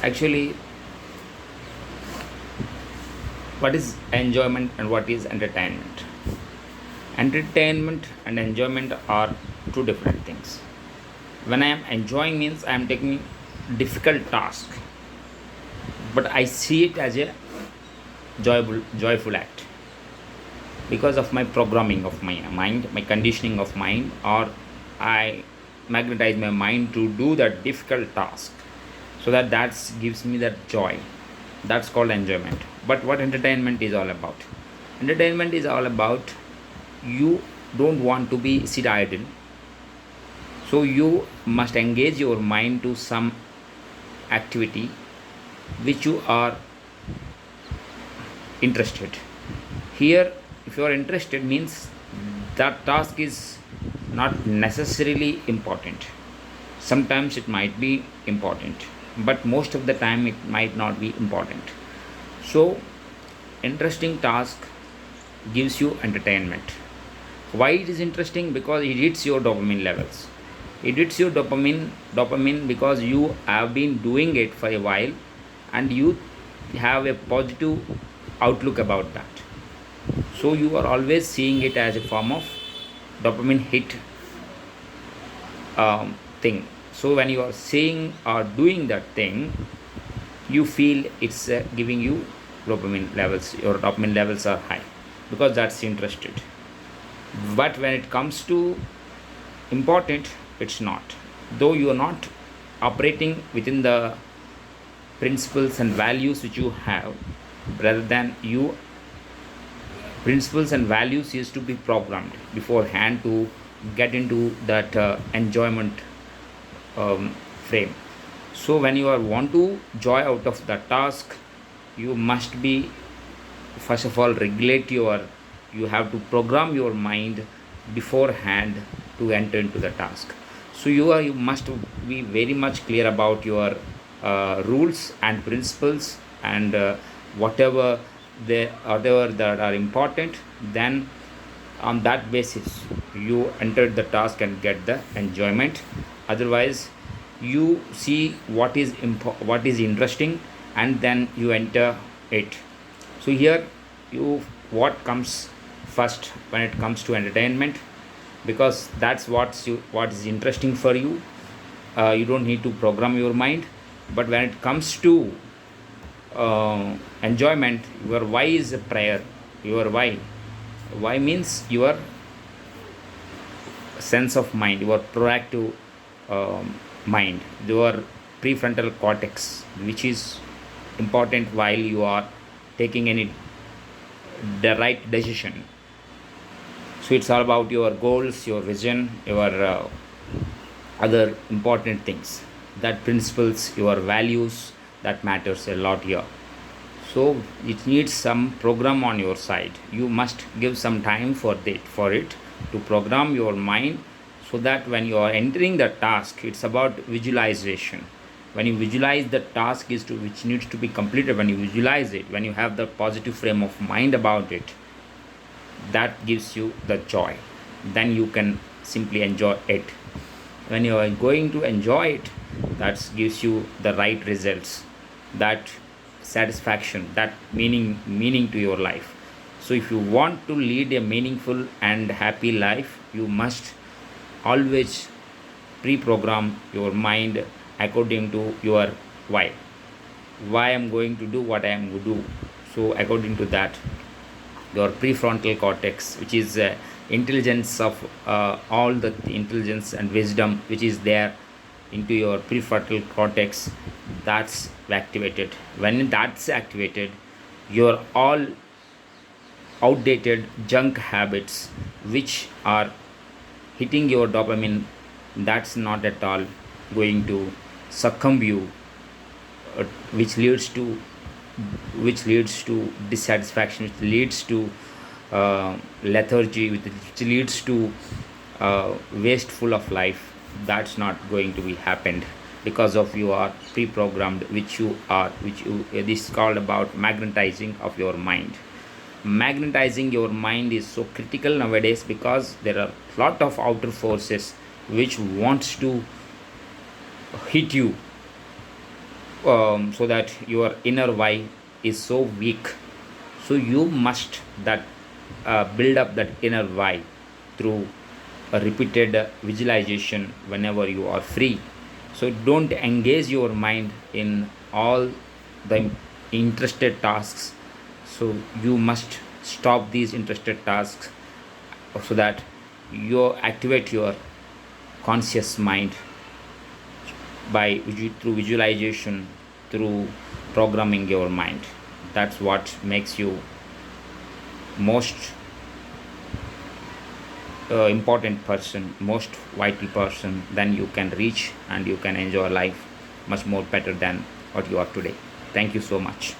Actually, what is enjoyment and what is entertainment? Entertainment and enjoyment are two different things. When I am enjoying means I am taking difficult task, but I see it as a joyful act because of my programming of my mind, my conditioning of mind, or I magnetize my mind to do that difficult task, so that gives me that joy. That's called enjoyment. But what entertainment is all about? Entertainment is all about, you don't want to be sit idle, so you must engage your mind to some activity which you are interested. Here, if you are interested means that task is not necessarily important. Sometimes it might be important, but most of the time it might not be important. So interesting task gives you entertainment. Why it is interesting? Because it hits your dopamine levels. It hits your dopamine because you have been doing it for a while and you have a positive outlook about that. So you are always seeing it as a form of dopamine hit thing. So when you are saying or doing that thing, you feel it's giving you dopamine levels. Your dopamine levels are high because that's interested. But when it comes to important, it's not. Though you are not operating within the principles and values which you have, rather than you, principles and values used to be programmed beforehand to get into that enjoyment frame. So when you are want to joy out of the task, you must be, first of all, regulate your, you have to program your mind beforehand to enter into the task. So you must be very much clear about your rules and principles, and whatever whatever that are important. Then on that basis you enter the task and get the enjoyment. Otherwise, you see what is interesting, and then you enter it. So here, you, what comes first when it comes to entertainment, because that's what is interesting for you. You don't need to program your mind. But when it comes to enjoyment, your why is a prayer. Your why means your sense of mind, your proactive mind, your prefrontal cortex, which is important while you are taking any the right decision. So it's all about your goals, your vision, your other important things, that principles, your values, that matters a lot here. So it needs some program on your side. You must give some time for it to program your mind, so that when you are entering the task, it's about visualization. When you visualize the task is to which needs to be completed, when you visualize it, when you have the positive frame of mind about it, that gives you the joy. Then you can simply enjoy it. When you are going to enjoy it, that gives you the right results, that satisfaction, that meaning to your life. So if you want to lead a meaningful and happy life, you must always pre-program your mind according to your why I'm going to do what I am going to do. So according to that, your prefrontal cortex, which is intelligence of all the intelligence and wisdom which is there into your prefrontal cortex, that's activated. When that's activated, your all outdated junk habits which are hitting your dopamine, that's not at all going to succumb you, uh, which leads to dissatisfaction, which leads to lethargy, which leads to wasteful of life. That's not going to be happened, because of you are pre-programmed, which you this is called about magnetizing of your mind. Magnetizing your mind is so critical nowadays, because there are lot of outer forces which wants to hit you so that your inner why is so weak. So you must that build up that inner why through a repeated visualization whenever you are free. So don't engage your mind in all the interested tasks. So you must stop these interested tasks so that you activate your conscious mind through visualization, through programming your mind. That's what makes you most important person, most vital person. Then you can reach and you can enjoy life much more better than what you are today. Thank you so much.